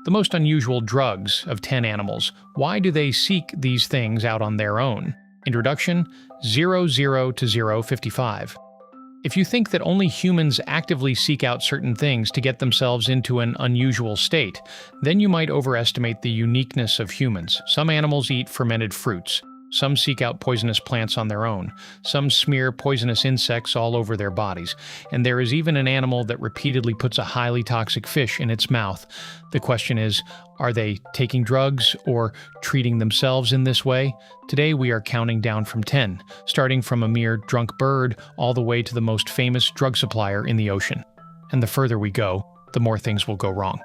The most unusual drugs of 10 animals. Why do they seek these things out on their own? Introduction: 00 to 055. If you think that only humans actively seek out certain things to get themselves into an unusual state, then you might overestimate the uniqueness of humans. Some animals eat fermented fruits. Some seek out poisonous plants on their own. Some smear poisonous insects all over their bodies. And there is even an animal that repeatedly puts a highly toxic fish in its mouth. The question is, are they taking drugs or treating themselves in this way? Today we are counting down from 10, starting from a mere drunk bird all the way to the most famous drug supplier in the ocean. And the further we go, the more things will go wrong.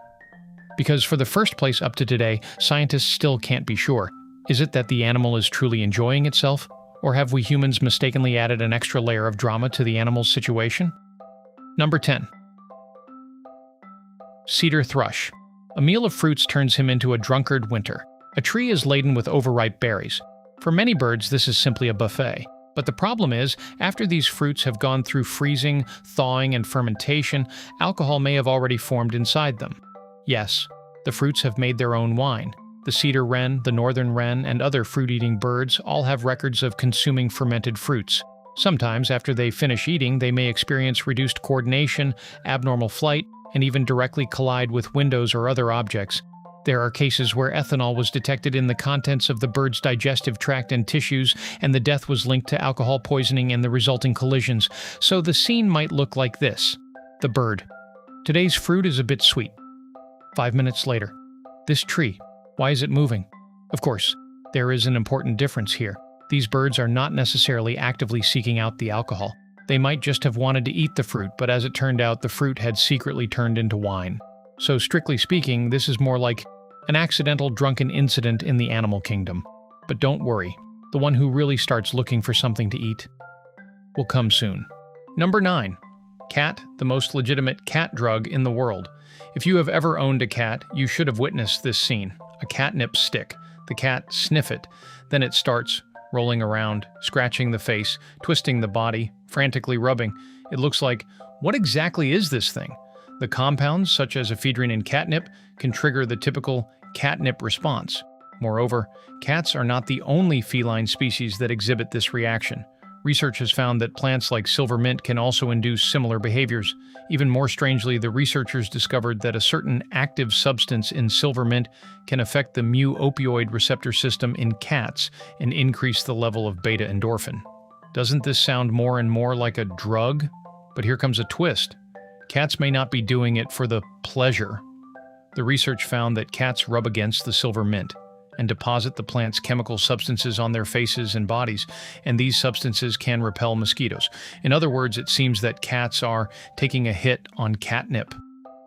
Because for the first place up to today, scientists still can't be sure. Is it that the animal is truly enjoying itself? Or have we humans mistakenly added an extra layer of drama to the animal's situation? Number 10. Cedar thrush. A meal of fruits turns him into a drunkard winter. A tree is laden with overripe berries. For many birds, this is simply a buffet. But the problem is, after these fruits have gone through freezing, thawing, and fermentation, alcohol may have already formed inside them. Yes, the fruits have made their own wine. The cedar wren, the northern wren, and other fruit-eating birds all have records of consuming fermented fruits. Sometimes, after they finish eating, they may experience reduced coordination, abnormal flight, and even directly collide with windows or other objects. There are cases where ethanol was detected in the contents of the bird's digestive tract and tissues, and the death was linked to alcohol poisoning and the resulting collisions. So the scene might look like this. The bird. Today's fruit is a bit sweet. 5 minutes later. This tree. Why is it moving? Of course, there is an important difference here. These birds are not necessarily actively seeking out the alcohol. They might just have wanted to eat the fruit, but as it turned out, the fruit had secretly turned into wine. So strictly speaking, this is more like an accidental drunken incident in the animal kingdom. But don't worry, the one who really starts looking for something to eat will come soon. Number 9. Cat, the most legitimate cat drug in the world. If you have ever owned a cat, you should have witnessed this scene. A catnip stick. The cat sniff it. Then it starts rolling around, scratching the face, twisting the body, frantically rubbing. It looks like, what exactly is this thing? The compounds, such as ephedrine and catnip, can trigger the typical catnip response. Moreover, cats are not the only feline species that exhibit this reaction. Research has found that plants like silver mint can also induce similar behaviors. Even more strangely, the researchers discovered that a certain active substance in silver mint can affect the mu-opioid receptor system in cats and increase the level of beta-endorphin. Doesn't this sound more and more like a drug? But here comes a twist. Cats may not be doing it for the pleasure. The research found that cats rub against the silver mint and deposit the plant's chemical substances on their faces and bodies, and these substances can repel mosquitoes. In other words, it seems that cats are taking a hit on catnip.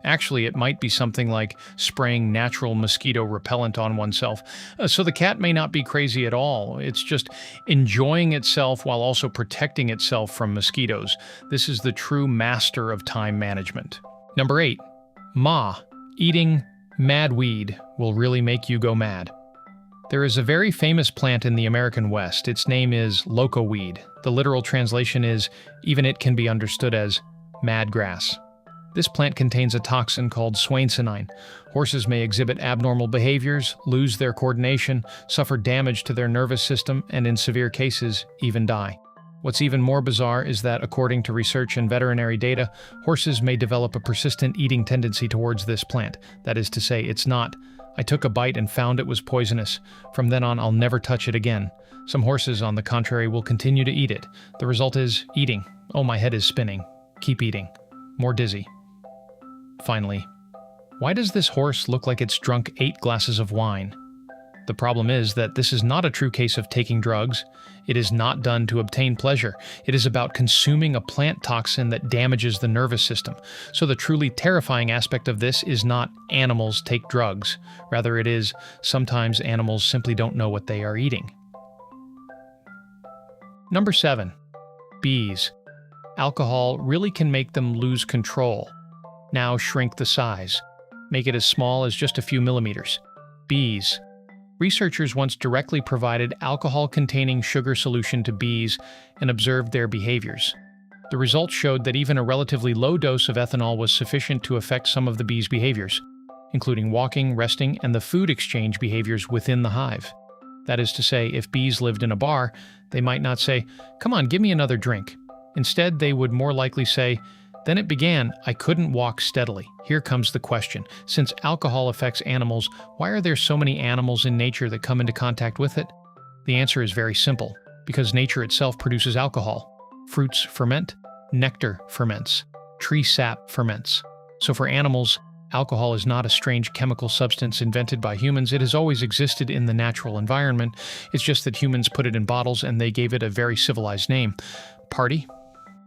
Actually, it might be something like spraying natural mosquito repellent on oneself. So the cat may not be crazy at all. It's just enjoying itself while also protecting itself from mosquitoes. This is the true master of time management. Number 8. Eating madweed will really make you go mad. There is a very famous plant in the American West. Its name is locoweed. The literal translation is, even it can be understood as mad grass. This plant contains a toxin called swainsonine. Horses may exhibit abnormal behaviors, lose their coordination, suffer damage to their nervous system, and in severe cases, even die. What's even more bizarre is that, according to research and veterinary data, horses may develop a persistent eating tendency towards this plant. That is to say, it's not, I took a bite and found it was poisonous. From then on, I'll never touch it again. Some horses, on the contrary, will continue to eat it. The result is eating. Oh, my head is spinning. Keep eating. More dizzy. Finally, why does this horse look like it's drunk 8 glasses of wine? The problem is that this is not a true case of taking drugs. It is not done to obtain pleasure. It is about consuming a plant toxin that damages the nervous system. So the truly terrifying aspect of this is not animals take drugs. Rather, it is sometimes animals simply don't know what they are eating. Number 7. Bees. Alcohol really can make them lose control. Now shrink the size. Make it as small as just a few millimeters. Bees. Researchers once directly provided alcohol-containing sugar solution to bees and observed their behaviors. The results showed that even a relatively low dose of ethanol was sufficient to affect some of the bees' behaviors. including walking, resting, and the food exchange behaviors within the hive. That is to say, if bees lived in a bar, they might not say, "Come on, give me another drink." Instead, they would more likely say, "Then it began, I couldn't walk steadily." Here comes the question. Since alcohol affects animals, why are there so many animals in nature that come into contact with it? The answer is very simple. Because nature itself produces alcohol. Fruits ferment, nectar ferments, tree sap ferments. So for animals, alcohol is not a strange chemical substance invented by humans. It has always existed in the natural environment. It's just that humans put it in bottles and they gave it a very civilized name. Party?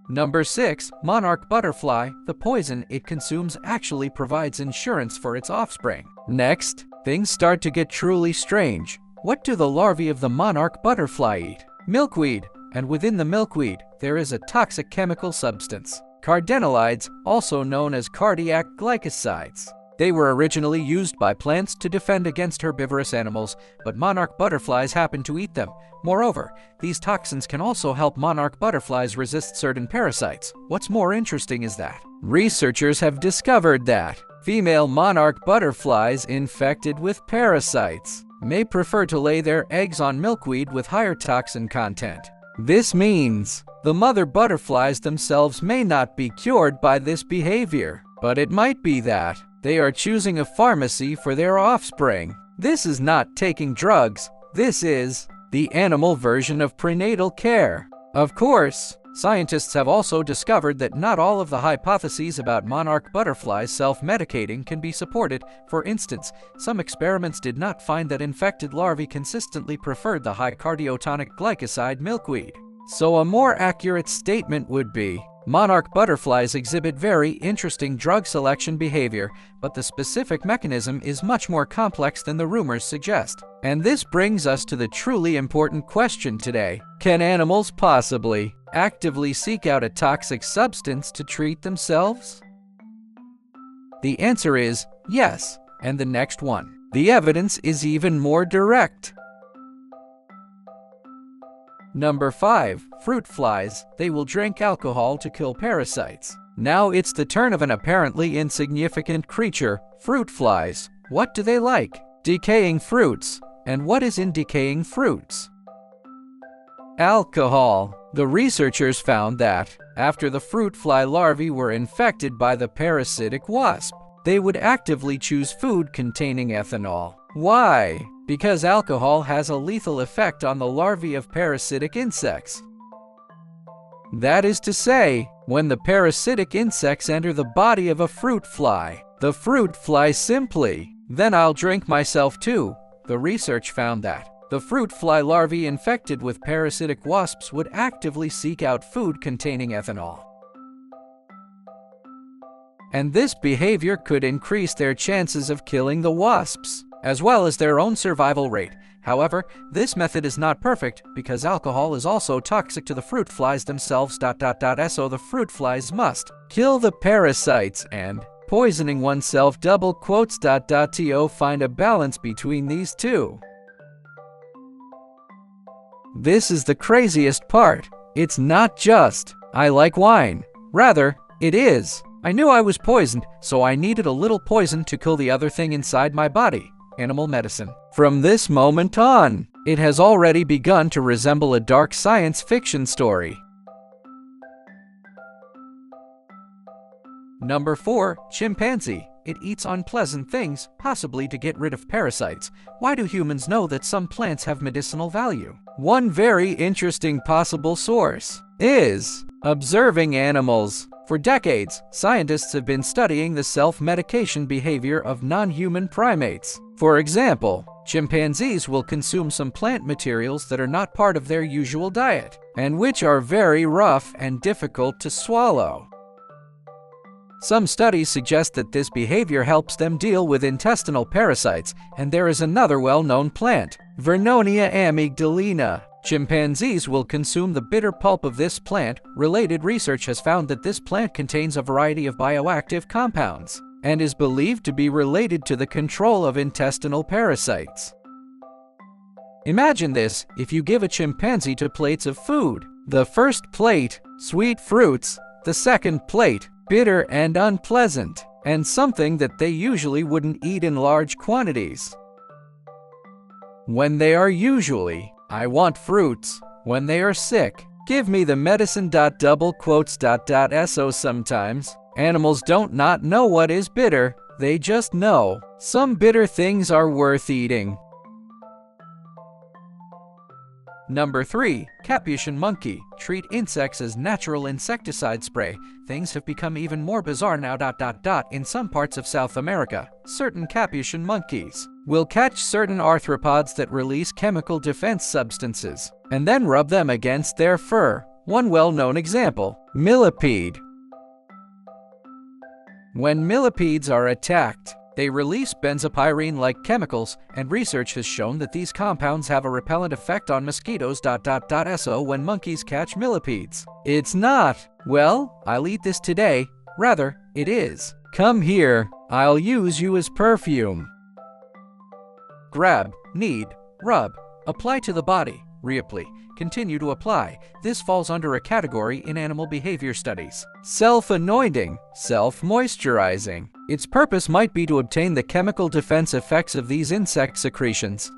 Number 6. Monarch butterfly. The poison it consumes actually provides insurance for its offspring. Next, things start to get truly strange. What do the larvae of the monarch butterfly eat? Milkweed. And within the milkweed, there is a toxic chemical substance, cardenolides, also known as cardiac glycosides. They were originally used by plants to defend against herbivorous animals, but monarch butterflies happen to eat them. Moreover, these toxins can also help monarch butterflies resist certain parasites. What's more interesting is that researchers have discovered that female monarch butterflies infected with parasites may prefer to lay their eggs on milkweed with higher toxin content. This means the mother butterflies themselves may not be cured by this behavior, but it might be that they are choosing a pharmacy for their offspring. This is not taking drugs. This is the animal version of prenatal care. Of course, scientists have also discovered that not all of the hypotheses about monarch butterflies self-medicating can be supported. For instance, some experiments did not find that infected larvae consistently preferred the high cardiotonic glycoside milkweed. So a more accurate statement would be, monarch butterflies exhibit very interesting drug selection behavior, but the specific mechanism is much more complex than the rumors suggest. And this brings us to the truly important question today. Can animals possibly actively seek out a toxic substance to treat themselves? The answer is yes, and the next one. The evidence is even more direct. Number 5. Fruit flies. They will drink alcohol to kill parasites. Now it's the turn of an apparently insignificant creature, fruit flies. What do they like? Decaying fruits. And what is in decaying fruits? Alcohol. The researchers found that, after the fruit fly larvae were infected by the parasitic wasp, they would actively choose food containing ethanol. Why? Because alcohol has a lethal effect on the larvae of parasitic insects. That is to say, when the parasitic insects enter the body of a fruit fly, the fruit fly simply, "Then I'll drink myself too." The research found that the fruit fly larvae infected with parasitic wasps would actively seek out food containing ethanol. And this behavior could increase their chances of killing the wasps, as well as their own survival rate. However, this method is not perfect because alcohol is also toxic to the fruit flies themselves. So the fruit flies must kill the parasites and poisoning oneself. To find a balance between these two. This is the craziest part. It's not just, "I like wine." Rather, it is, "I knew I was poisoned, so I needed a little poison to kill the other thing inside my body." Animal medicine. From this moment on, it has already begun to resemble a dark science fiction story. Number 4. Chimpanzee. It eats unpleasant things, possibly to get rid of parasites. Why do humans know that some plants have medicinal value? One very interesting possible source is observing animals. For decades, scientists have been studying the self-medication behavior of non-human primates. For example, chimpanzees will consume some plant materials that are not part of their usual diet, and which are very rough and difficult to swallow. Some studies suggest that this behavior helps them deal with intestinal parasites, and there is another well-known plant, Vernonia amygdalina. Chimpanzees will consume the bitter pulp of this plant. Related research has found that this plant contains a variety of bioactive compounds and is believed to be related to the control of intestinal parasites. Imagine this: if you give a chimpanzee 2 plates of food. The first plate, sweet fruits. The second plate, bitter and unpleasant. and something that they usually wouldn't eat in large quantities. When they are usually, I want fruits. When they are sick, give me the medicine. So sometimes, animals don't not know what is bitter, they just know. Some bitter things are worth eating. Number 3. Capuchin monkey. Treat insects as natural insecticide spray. Things have become even more bizarre now. In some parts of South America, certain capuchin monkeys will catch certain arthropods that release chemical defense substances and then rub them against their fur. One well-known example, millipede. When millipedes are attacked, they release benzopyrene-like chemicals, and research has shown that these compounds have a repellent effect on mosquitoes. So when monkeys catch millipedes, it's not, well, I'll eat this today. Rather, it is, come here, I'll use you as perfume. Grab, knead, rub, apply to the body, reapply, continue to apply. This falls under a category in animal behavior studies. Self-anointing, self-moisturizing. Its purpose might be to obtain the chemical defense effects of these insect secretions.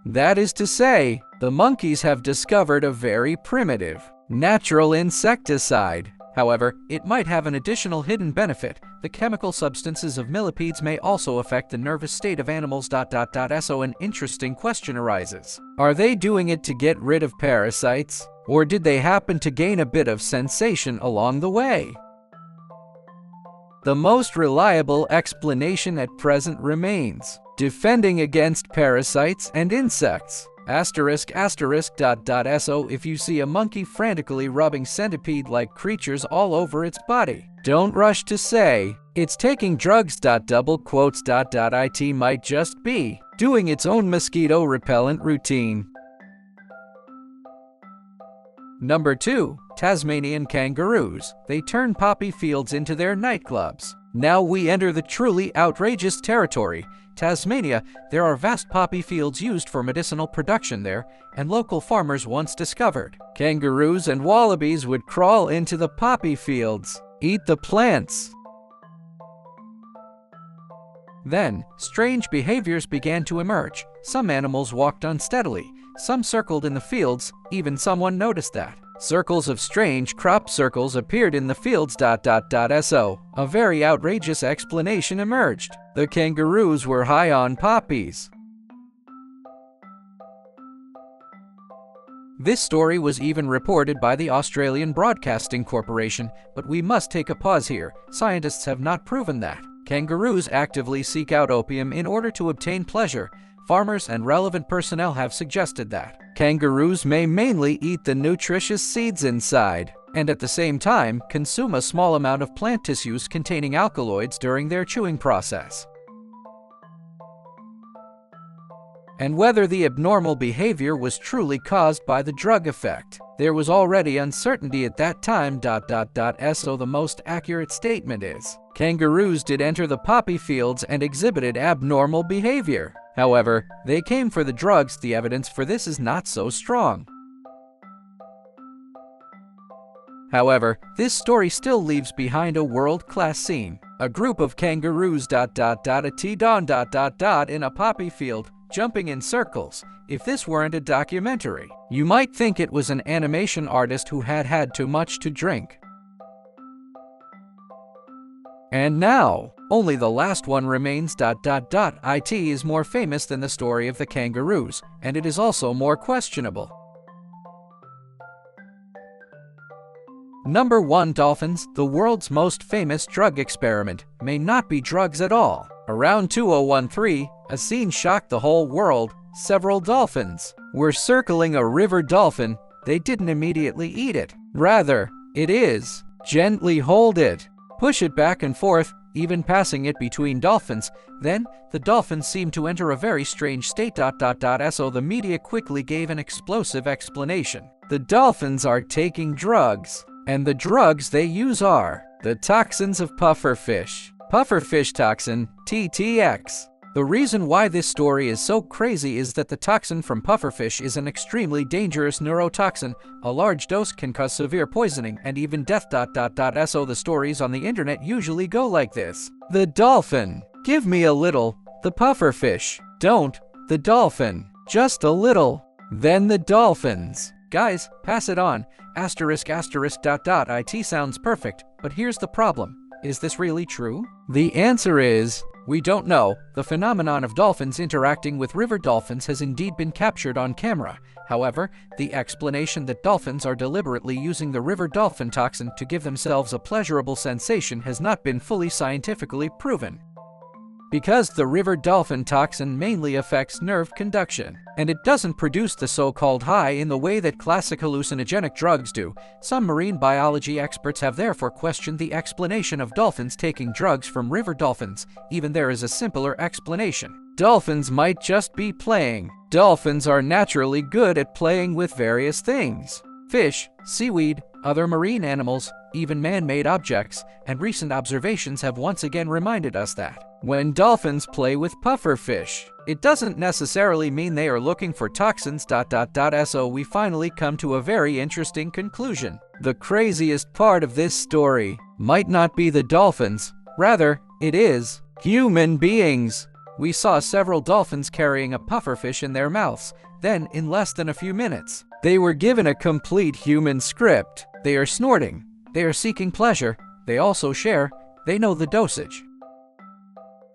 That is to say, the monkeys have discovered a very primitive, natural insecticide. However, it might have an additional hidden benefit. The chemical substances of millipedes may also affect the nervous state of animals. So an interesting question arises. Are they doing it to get rid of parasites? Or did they happen to gain a bit of sensation along the way? The most reliable explanation at present remains defending against parasites and insects. So if you see a monkey frantically rubbing centipede-like creatures all over its body, don't rush to say, it's taking drugs. It might just be doing its own mosquito repellent routine. Number 2. Tasmanian kangaroos. They turn poppy fields into their nightclubs. Now we enter the truly outrageous territory. Tasmania, there are vast poppy fields used for medicinal production there, and local farmers once discovered kangaroos and wallabies would crawl into the poppy fields, eat the plants. Then, strange behaviors began to emerge. Some animals walked unsteadily, some circled in the fields, even someone noticed that circles of strange crop circles appeared in the fields. So a very outrageous explanation emerged. The kangaroos were high on poppies. This story was even reported by the Australian Broadcasting Corporation, but we must take a pause here. Scientists have not proven that. Kangaroos actively seek out opium in order to obtain pleasure. Farmers and relevant personnel have suggested that kangaroos may mainly eat the nutritious seeds inside, and at the same time consume a small amount of plant tissues containing alkaloids during their chewing process. And whether the abnormal behavior was truly caused by the drug effect, there was already uncertainty at that time. So the most accurate statement is, kangaroos did enter the poppy fields and exhibited abnormal behavior. However, they came for the drugs. The evidence for this is not so strong. However, this story still leaves behind a world-class scene. A group of kangaroos in a poppy field, jumping in circles. If this weren't a documentary, you might think it was an animation artist who had had too much to drink. And now, only the last one remains. It is more famous than the story of the kangaroos, and it is also more questionable. Number 1. Dolphins. The world's most famous drug experiment may not be drugs at all. Around 2013, a scene shocked the whole world. Several dolphins were circling a river dolphin. They didn't immediately eat it. Rather, it is gently hold it, push it back and forth, even passing it between dolphins. Then, the dolphins seemed to enter a very strange state. So the media quickly gave an explosive explanation. The dolphins are taking drugs, and the drugs they use are the toxins of pufferfish. Pufferfish toxin, TTX. The reason why this story is so crazy is that the toxin from pufferfish is an extremely dangerous neurotoxin. A large dose can cause severe poisoning and even death. So the stories on the internet usually go like this. The dolphin. Give me a little. The pufferfish. Don't. The dolphin. Just a little. Then the dolphins. Guys, pass it on. ***. It sounds perfect, but here's the problem. Is this really true? The answer is, we don't know. The phenomenon of dolphins interacting with river dolphins has indeed been captured on camera. However, the explanation that dolphins are deliberately using the river dolphin toxin to give themselves a pleasurable sensation has not been fully scientifically proven. Because the river dolphin toxin mainly affects nerve conduction, and it doesn't produce the so-called high in the way that classic hallucinogenic drugs do, some marine biology experts have therefore questioned the explanation of dolphins taking drugs from river dolphins. Even there is a simpler explanation. Dolphins might just be playing. Dolphins are naturally good at playing with various things. Fish, seaweed, other marine animals, even man-made objects, and recent observations have once again reminded us that when dolphins play with pufferfish, it doesn't necessarily mean they are looking for toxins. So we finally come to a very interesting conclusion. The craziest part of this story might not be the dolphins, rather, it is human beings. We saw several dolphins carrying a pufferfish in their mouths. Then, in less than a few minutes, they were given a complete human script. They are snorting. They are seeking pleasure. They also share. They know the dosage.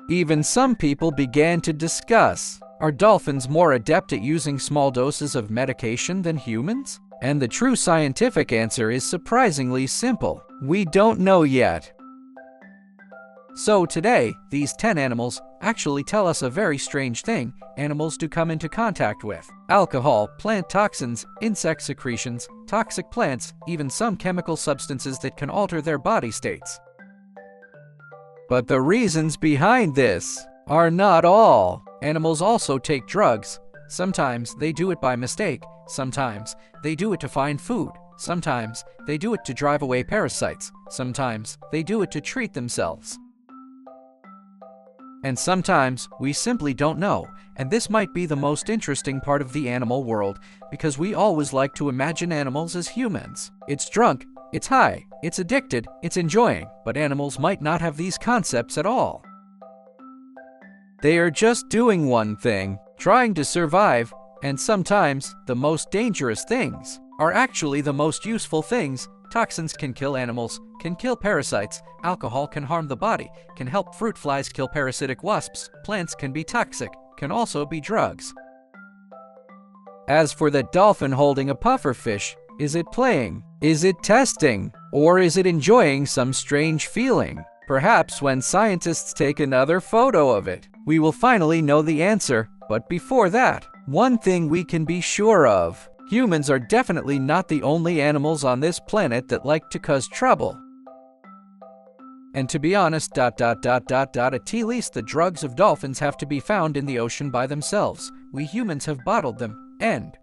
Even some people began to discuss, are dolphins more adept at using small doses of medication than humans? And the true scientific answer is surprisingly simple. We don't know yet. So today, these 10 animals actually tell us a very strange thing animals do come into contact with: alcohol, plant toxins, insect secretions, toxic plants, even some chemical substances that can alter their body states. But the reasons behind this are not all. Animals also take drugs. Sometimes they do it by mistake. Sometimes they do it to find food. Sometimes they do it to drive away parasites. Sometimes they do it to treat themselves. And sometimes we simply don't know, and this might be the most interesting part of the animal world, because we always like to imagine animals as humans. It's drunk, it's high, it's addicted, it's enjoying, but animals might not have these concepts at all. They are just doing one thing, trying to survive, and sometimes the most dangerous things are actually the most useful things. Toxins can kill animals, can kill parasites, alcohol can harm the body, can help fruit flies kill parasitic wasps, plants can be toxic, can also be drugs. As for the dolphin holding a pufferfish, is it playing? Is it testing? Or is it enjoying some strange feeling? Perhaps when scientists take another photo of it, we will finally know the answer. But before that, one thing we can be sure of: humans are definitely not the only animals on this planet that like to cause trouble. And to be honest, at least the drugs of dolphins have to be found in the ocean by themselves. We humans have bottled them, and